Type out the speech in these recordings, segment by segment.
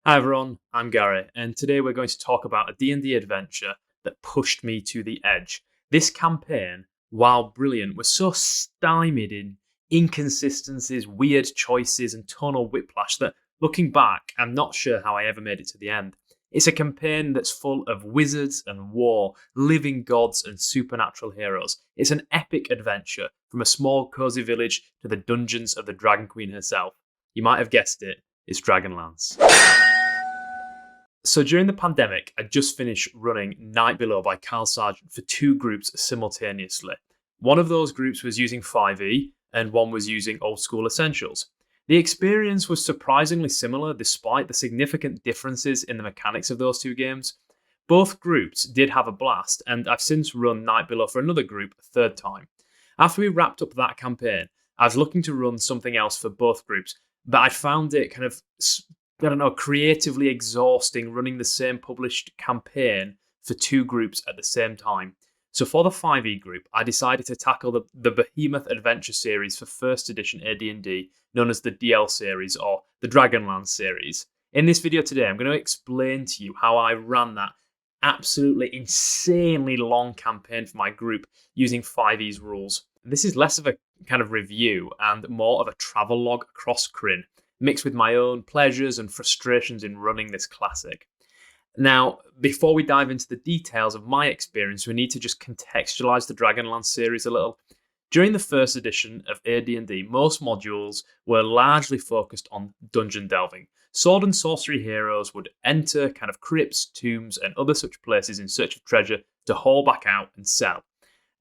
Hi everyone, I'm Gary, and today we're going to talk about a D&D adventure that pushed me to the edge. This campaign, while brilliant, was so stymied in inconsistencies, weird choices, and tonal whiplash that, looking back, I'm not sure how I ever made it to the end. It's a campaign that's full of wizards and war, living gods and supernatural heroes. It's an epic adventure from a small cozy village to the dungeons of the Dragon Queen herself. You might have guessed it, it's Dragonlance. So during the pandemic, I just finished running Night Below by Carl Sargent for two groups simultaneously. One of those groups was using 5e and one was using Old School Essentials. The experience was surprisingly similar despite the significant differences in the mechanics of those two games. Both groups did have a blast, and I've since run Night Below for another group a third time. After we wrapped up that campaign, I was looking to run something else for both groups, but I found it kind of creatively exhausting running the same published campaign for two groups at the same time. So for the 5e group, I decided to tackle the Behemoth Adventure series for 1st edition AD&D, known as the DL series or the Dragonlance series. In this video today, I'm going to explain to you how I ran that absolutely insanely long campaign for my group using 5e's rules. This is less of a kind of review and more of a travel log across Kryn, mixed with my own pleasures and frustrations in running this classic. Now, before we dive into the details of my experience, we need to just contextualize the Dragonlance series a little. During the 1st edition of AD&D, most modules were largely focused on dungeon delving. Sword and sorcery heroes would enter kind of crypts, tombs, and other such places in search of treasure to haul back out and sell.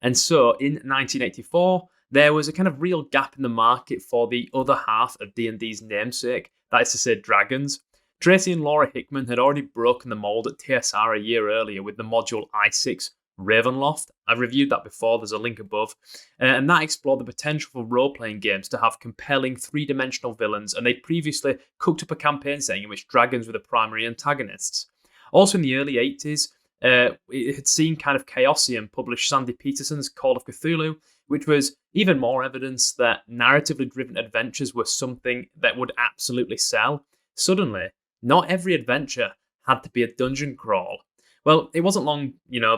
And so in 1984, there was a kind of real gap in the market for the other half of D&D's namesake, that is to say dragons. Tracy and Laura Hickman had already broken the mold at TSR a year earlier with the module I6 Ravenloft. I've reviewed that before, there's a link above. And that explored the potential for role-playing games to have compelling three-dimensional villains, and they'd previously cooked up a campaign setting in which dragons were the primary antagonists. Also in the early 80s, it had seen kind of Chaosium publish Sandy Peterson's Call of Cthulhu, which was even more evidence that narratively driven adventures were something that would absolutely sell. Suddenly, not every adventure had to be a dungeon crawl. Well, it wasn't long,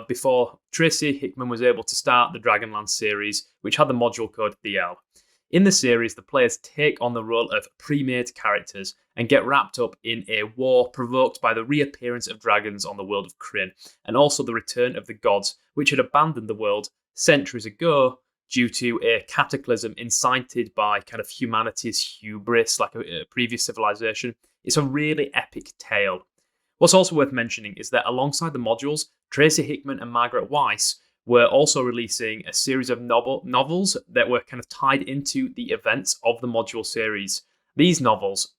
before Tracy Hickman was able to start the Dragonlance series, which had the module code DL. In the series, the players take on the role of pre-made characters and get wrapped up in a war provoked by the reappearance of dragons on the world of Kryn, and also the return of the gods, which had abandoned the world centuries ago due to a cataclysm incited by kind of humanity's hubris, like a previous civilization. It's a really epic tale. What's also worth mentioning is that alongside the modules, Tracy Hickman and Margaret Weiss were also releasing a series of novels that were kind of tied into the events of the module series. These novels,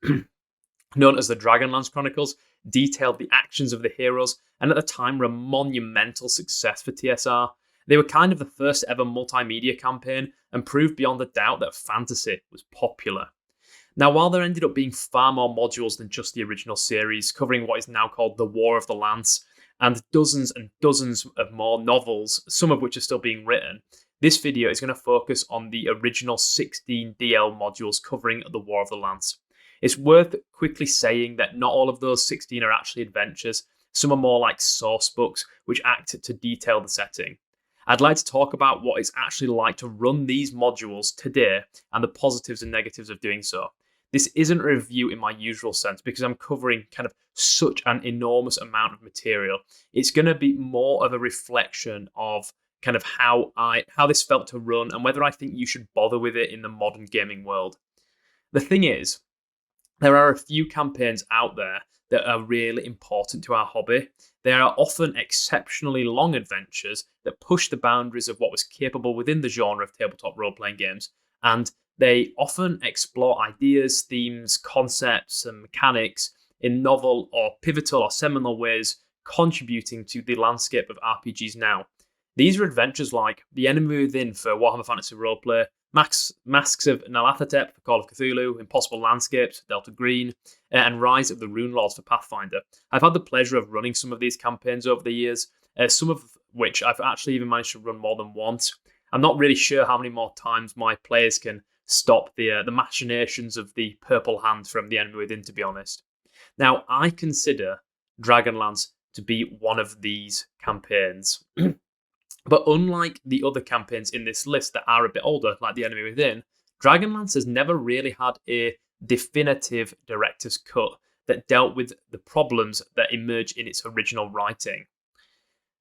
known as the Dragonlance Chronicles, detailed the actions of the heroes and at the time were a monumental success for TSR. They were kind of the first ever multimedia campaign and proved beyond a doubt that fantasy was popular. Now, while there ended up being far more modules than just the original series, covering what is now called the War of the Lance, and dozens of more novels, some of which are still being written, this video is going to focus on the original 16 DL modules covering the War of the Lance. It's worth quickly saying that not all of those 16 are actually adventures. Some are more like source books, which act to detail the setting. I'd like to talk about what it's actually like to run these modules today and the positives and negatives of doing so. This isn't a review in my usual sense because I'm covering kind of such an enormous amount of material. It's going to be more of a reflection of kind of how this felt to run and whether I think you should bother with it in the modern gaming world. The thing is, there are a few campaigns out there that are really important to our hobby. They are often exceptionally long adventures that push the boundaries of what was capable within the genre of tabletop role-playing games, and they often explore ideas, themes, concepts, and mechanics in novel or pivotal or seminal ways, contributing to the landscape of RPGs now. These are adventures like The Enemy Within for Warhammer Fantasy Roleplay, Masks of Nyarlathotep for Call of Cthulhu, Impossible Landscapes for Delta Green, and Rise of the Rune Lords for Pathfinder. I've had the pleasure of running some of these campaigns over the years, some of which I've actually even managed to run more than once. I'm not really sure how many more times my players can stop the machinations of the Purple Hand from The Enemy Within, to be honest. Now, I consider Dragonlance to be one of these campaigns. But unlike the other campaigns in this list that are a bit older, like The Enemy Within, Dragonlance has never really had a definitive director's cut that dealt with the problems that emerge in its original writing.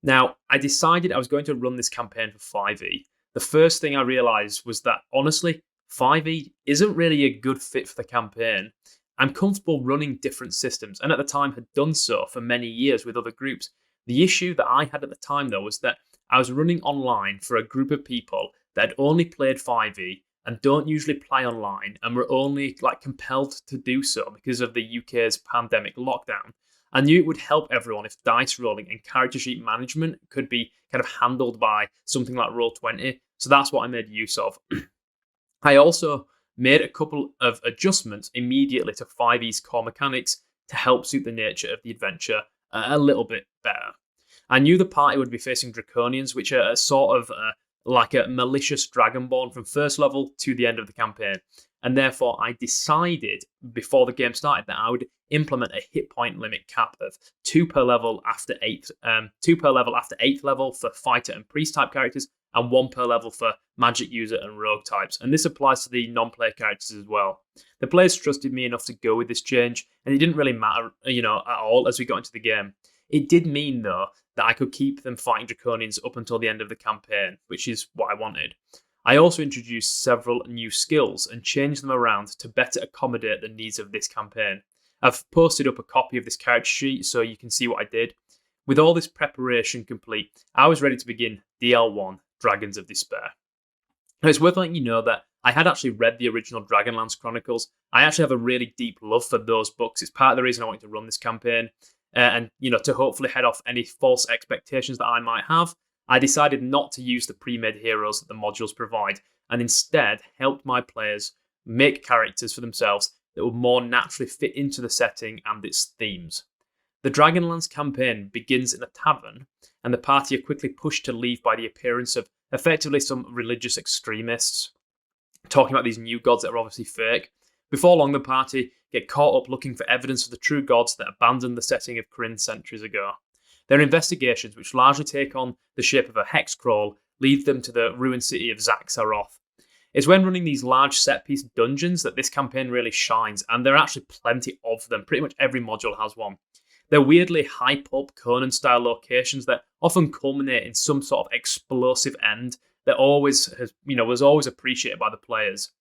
Now, I decided I was going to run this campaign for 5e. The first thing I realised was that, honestly, 5e isn't really a good fit for the campaign. I'm comfortable running different systems, and at the time had done so for many years with other groups. The issue that I had at the time, though, was that I was running online for a group of people that had only played 5e and don't usually play online and were only compelled to do so because of the UK's pandemic lockdown. I knew it would help everyone if dice rolling and character sheet management could be kind of handled by something like Roll20, so that's what I made use of. I also made a couple of adjustments immediately to 5e's core mechanics to help suit the nature of the adventure a little bit better. I knew the party would be facing Draconians, which are sort of like a malicious dragonborn from first level to the end of the campaign, and therefore I decided before the game started that I would implement a hit point limit cap of 2 per level after 8th level for fighter and priest type characters, and 1 per level for magic user and rogue types. And this applies to the non-player characters as well. The players trusted me enough to go with this change, and it didn't really matter, at all as we got into the game. It did mean, though, that I could keep them fighting Draconians up until the end of the campaign, which is what I wanted. I also introduced several new skills and changed them around to better accommodate the needs of this campaign. I've posted up a copy of this character sheet so you can see what I did. With all this preparation complete, I was ready to begin DL1, Dragons of Despair. Now, it's worth letting you know that I had actually read the original Dragonlance Chronicles. I actually have a really deep love for those books. It's part of the reason I wanted to run this campaign. And to hopefully head off any false expectations that I might have, I decided not to use the pre-made heroes that the modules provide, and instead helped my players make characters for themselves that would more naturally fit into the setting and its themes. The Dragonlance campaign begins in a tavern, and the party are quickly pushed to leave by the appearance of effectively some religious extremists, talking about these new gods that are obviously fake. Before long, the party get caught up looking for evidence of the true gods that abandoned the setting of Kryn centuries ago. Their investigations, which largely take on the shape of a hex crawl, lead them to the ruined city of Zaxaroth. It's when running these large set-piece dungeons that this campaign really shines, and there are actually plenty of them. Pretty much every module has one. They're weirdly hype-up Conan-style locations that often culminate in some sort of explosive end that was always appreciated by the players.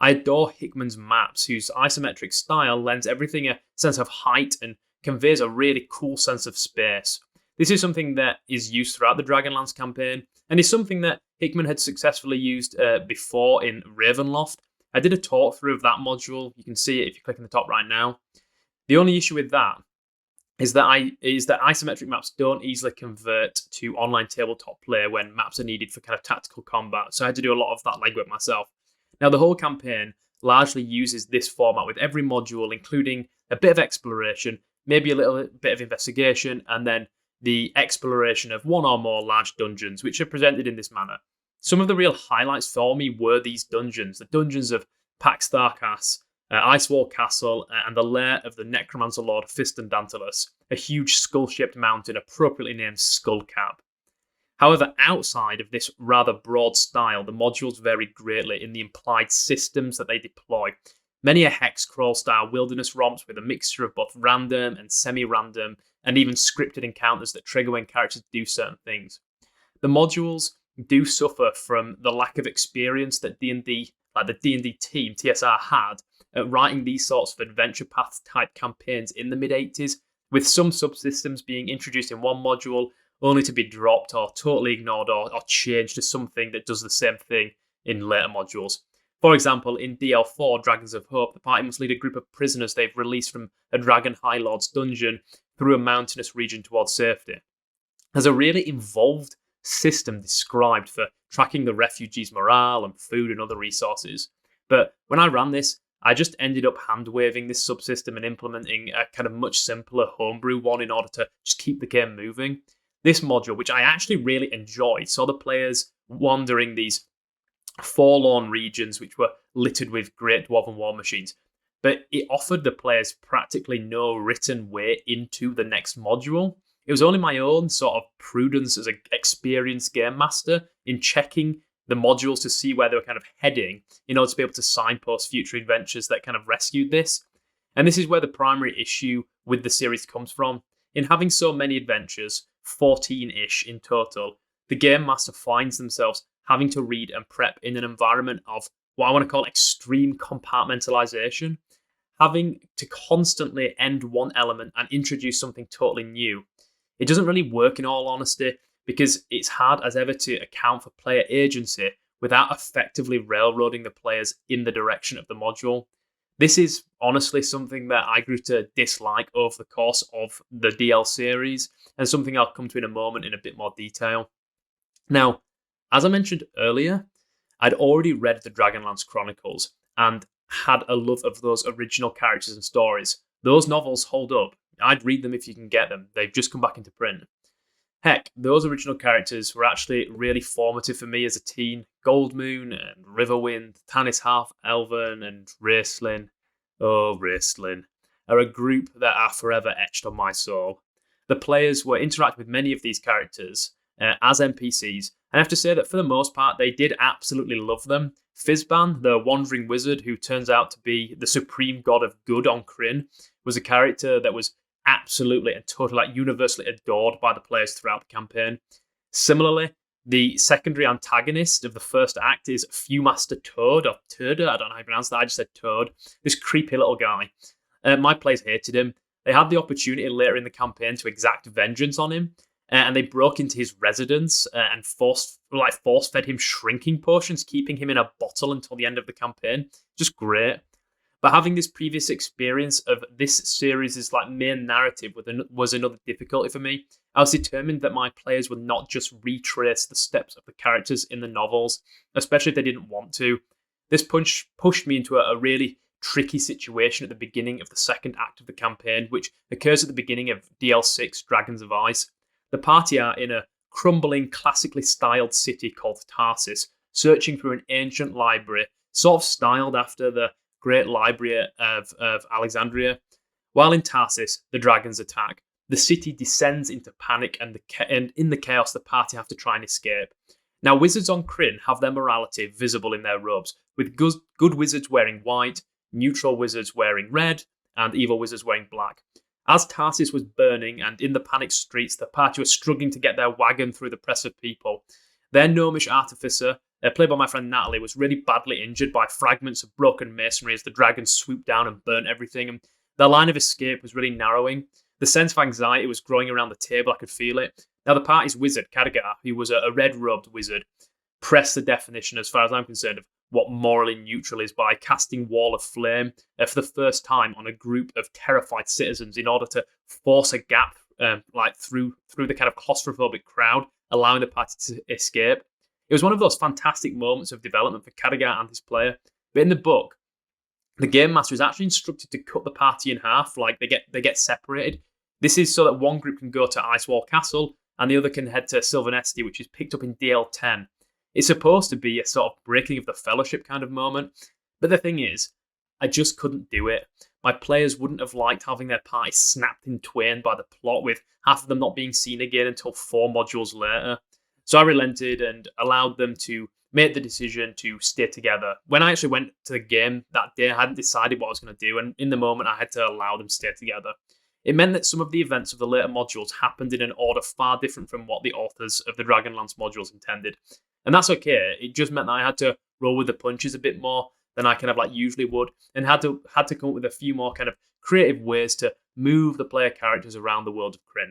I adore Hickman's maps, whose isometric style lends everything a sense of height and conveys a really cool sense of space. This is something that is used throughout the Dragonlance campaign, and is something that Hickman had successfully used before in Ravenloft. I did a talk through of that module. You can see it if you click in the top right now. The only issue with that is that isometric maps don't easily convert to online tabletop play when maps are needed for kind of tactical combat, so I had to do a lot of that legwork myself. Now, the whole campaign largely uses this format with every module, including a bit of exploration, maybe a little bit of investigation, and then the exploration of one or more large dungeons, which are presented in this manner. Some of the real highlights for me were these dungeons, the dungeons of Pax Tharkas, Icewall Castle, and the lair of the Necromancer Lord Fistandantalus, a huge skull-shaped mountain appropriately named Skullcap. However, outside of this rather broad style, the modules vary greatly in the implied systems that they deploy. Many are hex crawl style wilderness romps with a mixture of both random and semi-random, and even scripted encounters that trigger when characters do certain things. The modules do suffer from the lack of experience that D&D, like the D&D team, TSR, had at writing these sorts of adventure path type campaigns in the mid-80s, with some subsystems being introduced in one module only to be dropped or totally ignored or changed to something that does the same thing in later modules. For example, in DL4, Dragons of Hope, the party must lead a group of prisoners they've released from a Dragon High Lord's dungeon through a mountainous region towards safety. There's a really involved system described for tracking the refugees' morale and food and other resources. But when I ran this, I just ended up hand-waving this subsystem and implementing a kind of much simpler homebrew one in order to just keep the game moving. This module, which I actually really enjoyed, saw the players wandering these forlorn regions which were littered with great dwarven war machines. but it offered the players practically no written way into the next module. It was only my own sort of prudence as an experienced game master in checking the modules to see where they were kind of heading in order to be able to signpost future adventures that kind of rescued this. And this is where the primary issue with the series comes from. In having so many adventures, 14-ish in total, the game master finds themselves having to read and prep in an environment of what I want to call extreme compartmentalization, having to constantly end one element and introduce something totally new. It doesn't really work, in all honesty, because it's hard as ever to account for player agency without effectively railroading the players in the direction of the module. This is honestly something that I grew to dislike over the course of the DL series, and something I'll come to in a moment in a bit more detail. Now, as I mentioned earlier, I'd already read the Dragonlance Chronicles and had a love of those original characters and stories. Those novels hold up. I'd read them if you can get them. They've just come back into print. Heck, those original characters were actually really formative for me as a teen. Goldmoon and Riverwind, Tanis Half-Elven and Raistlin, Raistlin, are a group that are forever etched on my soul. The players were interacting with many of these characters as NPCs, and I have to say that for the most part, they did absolutely love them. Fizban, the wandering wizard who turns out to be the supreme god of good on Krynn, was a character that was absolutely and totally universally adored by the players throughout the campaign. Similarly, the secondary antagonist of the first act is Viewmaster Toad, or Turda, I don't know how you pronounce that, I just said Toad. This creepy little guy. My players hated him. They had the opportunity later in the campaign to exact vengeance on him, and they broke into his residence and force-fed him shrinking potions, keeping him in a bottle until the end of the campaign. Just great. But having this previous experience of this series' main narrative was another difficulty for me. I was determined that my players would not just retrace the steps of the characters in the novels, especially if they didn't want to. This pushed me into a really tricky situation at the beginning of the second act of the campaign, which occurs at the beginning of DL6 Dragons of Ice. The party are in a crumbling, classically styled city called Tarsis, searching through an ancient library, sort of styled after the Great Library of Alexandria. While in Tarsis, the dragons attack. The city descends into panic, and in the chaos, the party have to try and escape. Now, wizards on Krynn have their morality visible in their robes, with good wizards wearing white, neutral wizards wearing red, and evil wizards wearing black. As Tarsis was burning and in the panicked streets, the party was struggling to get their wagon through the press of people. Their gnomish artificer, played by my friend Natalie, was really badly injured by fragments of broken masonry as the dragons swooped down and burnt everything, and their line of escape was really narrowing. The sense of anxiety was growing around the table, I could feel it. Now the party's wizard, Khadgar, who was a red-robed wizard, pressed the definition, as far as I'm concerned, of what morally neutral is by casting Wall of Flame for the first time on a group of terrified citizens in order to force a gap through the kind of claustrophobic crowd, allowing the party to escape. It was one of those fantastic moments of development for Khadgar and his player. But in the book, the game master is actually instructed to cut the party in half, they get separated. This is so that one group can go to Icewall Castle and the other can head to Sylvanesti, which is picked up in DL10. It's supposed to be a sort of breaking of the fellowship kind of moment, but the thing is, I just couldn't do it. My players wouldn't have liked having their party snapped in twain by the plot, with half of them not being seen again until 4 modules later. So I relented and allowed them to make the decision to stay together. When I actually went to the game that day, I hadn't decided what I was going to do, and in the moment I had to allow them to stay together. It meant that some of the events of the later modules happened in an order far different from what the authors of the Dragonlance modules intended. And that's okay. It just meant that I had to roll with the punches a bit more than I kind of usually would, and had to come up with a few more kind of creative ways to move the player characters around the world of Krynn.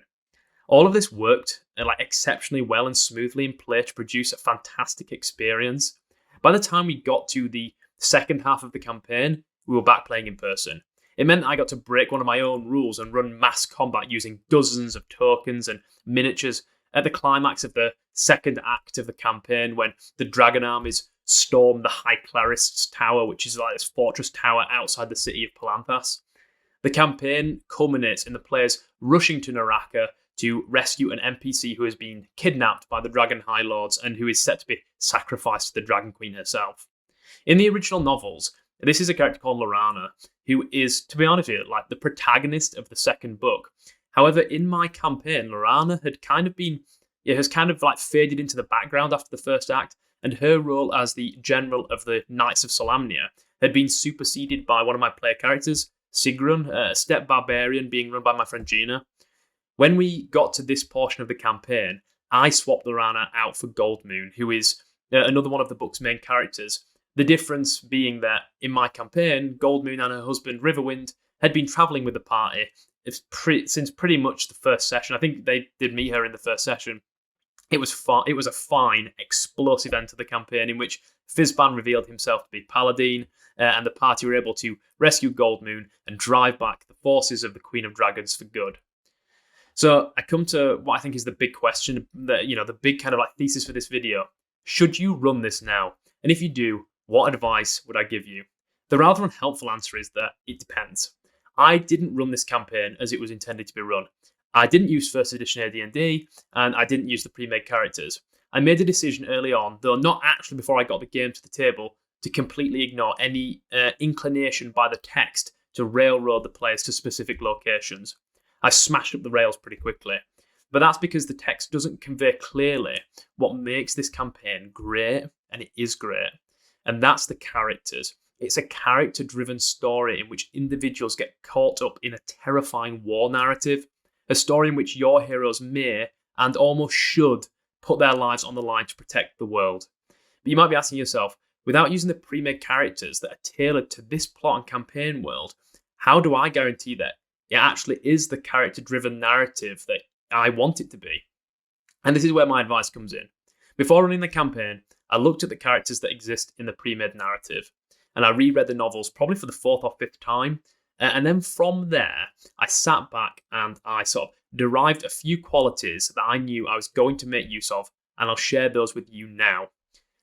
All of this worked exceptionally well and smoothly in play to produce a fantastic experience. By the time we got to the second half of the campaign, we were back playing in person. It meant I got to break one of my own rules and run mass combat using dozens of tokens and miniatures at the climax of the second act of the campaign, when the dragon armies storm the High Clarist's Tower, which is this fortress tower outside the city of Palanthas. The campaign culminates in the players rushing to Naraka to rescue an NPC who has been kidnapped by the Dragon High Lords and who is set to be sacrificed to the Dragon Queen herself. In the original novels, this is a character called Lorana, who is, to be honest with you, like the protagonist of the second book. However, in my campaign, Lorana has kind of like faded into the background after the first act, and her role as the general of the Knights of Solamnia had been superseded by one of my player characters, Sigrun, a step barbarian being run by my friend Gina. When we got to this portion of the campaign, I swapped Lorana out for Goldmoon, who is another one of the book's main characters. The difference being that in my campaign, Goldmoon and her husband Riverwind had been travelling with the party since pretty much the first session. I think they did meet her in the first session. It was a fine, explosive end to the campaign in which Fizban revealed himself to be Paladin, and the party were able to rescue Goldmoon and drive back the forces of the Queen of Dragons for good. So I come to what I think is the big question, the big kind of like thesis for this video. Should you run this now? And if you do, what advice would I give you? The rather unhelpful answer is that it depends. I didn't run this campaign as it was intended to be run. I didn't use first edition AD&D, and I didn't use the pre-made characters. I made a decision early on, though not actually before I got the game to the table, to completely ignore any inclination by the text to railroad the players to specific locations. I smashed up the rails pretty quickly. But that's because the text doesn't convey clearly what makes this campaign great, and it is great. And that's the characters. It's a character-driven story in which individuals get caught up in a terrifying war narrative, a story in which your heroes may, and almost should, put their lives on the line to protect the world. But you might be asking yourself, without using the pre-made characters that are tailored to this plot and campaign world, how do I guarantee that it actually is the character-driven narrative that I want it to be? And this is where my advice comes in. Before running the campaign, I looked at the characters that exist in the pre-made narrative, and I reread the novels probably for the 4th or 5th time. And then from there, I sat back and I sort of derived a few qualities that I knew I was going to make use of, and I'll share those with you now.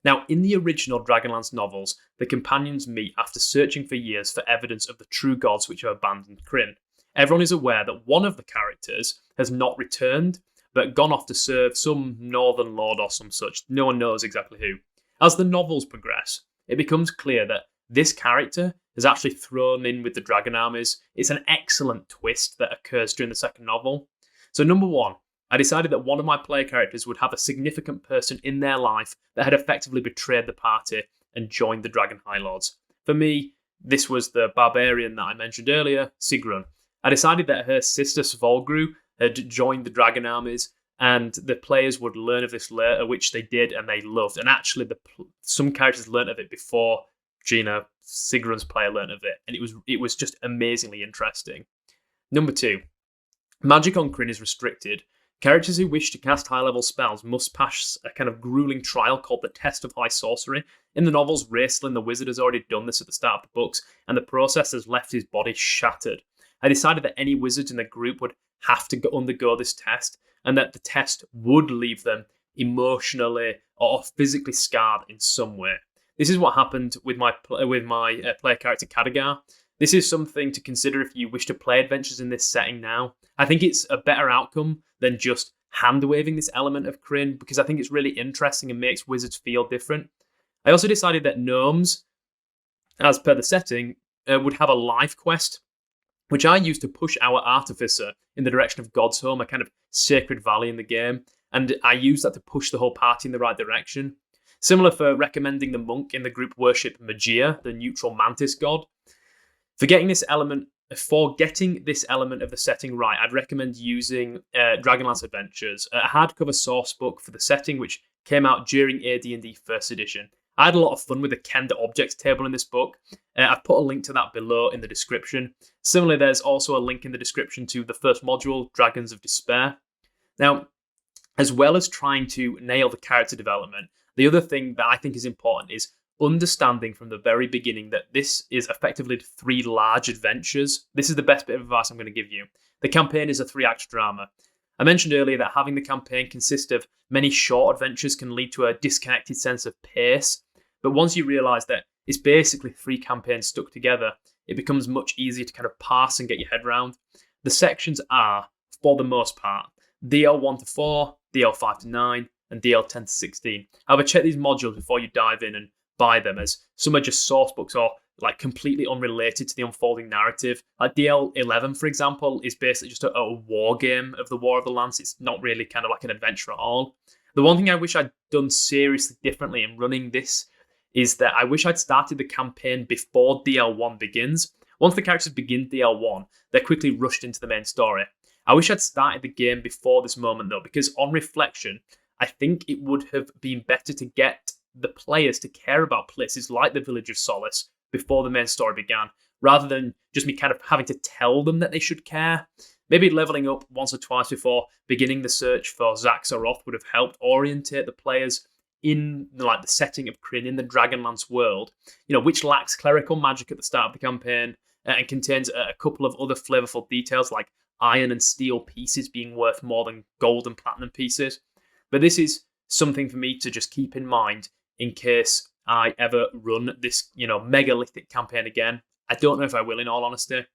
Now, in the original Dragonlance novels, the companions meet after searching for years for evidence of the true gods which have abandoned Krynn. Everyone is aware that one of the characters has not returned, but gone off to serve some northern lord or some such. No one knows exactly who. As the novels progress, it becomes clear that this character is actually thrown in with the dragon armies. It's an excellent twist that occurs during the second novel. So number one, I decided that one of my player characters would have a significant person in their life that had effectively betrayed the party and joined the Dragon High Lords. For me, this was the barbarian that I mentioned earlier, Sigrun. I decided that her sister Svolgru had joined the dragon armies, and the players would learn of this later, which they did and they loved. And actually, some characters learned of it before Gina, Sigrun's player, learned of it, and it was just amazingly interesting. Number two, magic on Krynn is restricted. Characters who wish to cast high-level spells must pass a kind of grueling trial called the Test of High Sorcery. In the novels, Raistlin the Wizard has already done this at the start of the books, and the process has left his body shattered. I decided that any wizards in the group would have to undergo this test, and that the test would leave them emotionally or physically scarred in some way. This is what happened with my player character Khadgar. This is something to consider if you wish to play adventures in this setting now. I think it's a better outcome than just hand-waving this element of Krynn, because I think it's really interesting and makes wizards feel different. I also decided that gnomes, as per the setting, would have a life quest, which I used to push our artificer in the direction of God's Home, a kind of sacred valley in the game, and I used that to push the whole party in the right direction. Similar for recommending the monk in the group worship Magia, the neutral mantis god. For getting this element of the setting right, I'd recommend using Dragonlance Adventures, a hardcover source book for the setting which came out during AD&D 1st edition. I had a lot of fun with the Kender objects table in this book. I've put a link to that below in the description. Similarly, there's also a link in the description to the first module, Dragons of Despair. Now, as well as trying to nail the character development, the other thing that I think is important is understanding from the very beginning that this is effectively 3 large adventures. This is the best bit of advice I'm going to give you. The campaign is a 3-act drama. I mentioned earlier that having the campaign consist of many short adventures can lead to a disconnected sense of pace. But once you realise that it's basically 3 campaigns stuck together, it becomes much easier to kind of parse and get your head around. The sections are, for the most part, DL 1 to 4, DL 5 to 9, and DL 10 to 16. However, check these modules before you dive in and buy them, as some are just source books or like completely unrelated to the unfolding narrative. Like DL11, for example, is basically just a war game of the War of the Lance. It's not really kind of like an adventure at all. The one thing I wish I'd done seriously differently in running this is that I wish I'd started the campaign before DL1 begins. Once the characters begin DL1, they're quickly rushed into the main story. I wish I'd started the game before this moment though, because on reflection, I think it would have been better to get the players to care about places like the Village of Solace before the main story began, rather than just me kind of having to tell them that they should care. Maybe leveling up once or twice before beginning the search for Zaxaroth would have helped orientate the players in like the setting of Kryn in the Dragonlance world, which lacks clerical magic at the start of the campaign and contains a couple of other flavorful details like iron and steel pieces being worth more than gold and platinum pieces. But this is something for me to just keep in mind in case I ever run this, megalithic campaign again. I don't know if I will, in all honesty.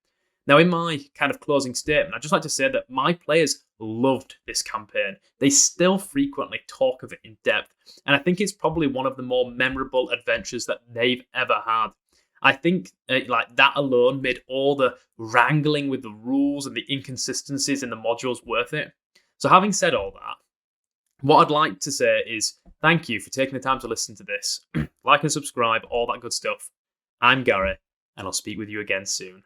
Now, in my kind of closing statement, I'd just like to say that my players loved this campaign. They still frequently talk of it in depth, and I think it's probably one of the more memorable adventures that they've ever had. I think like that alone made all the wrangling with the rules and the inconsistencies in the modules worth it. So having said all that, what I'd like to say is thank you for taking the time to listen to this. Like and subscribe, all that good stuff. I'm Gary, and I'll speak with you again soon.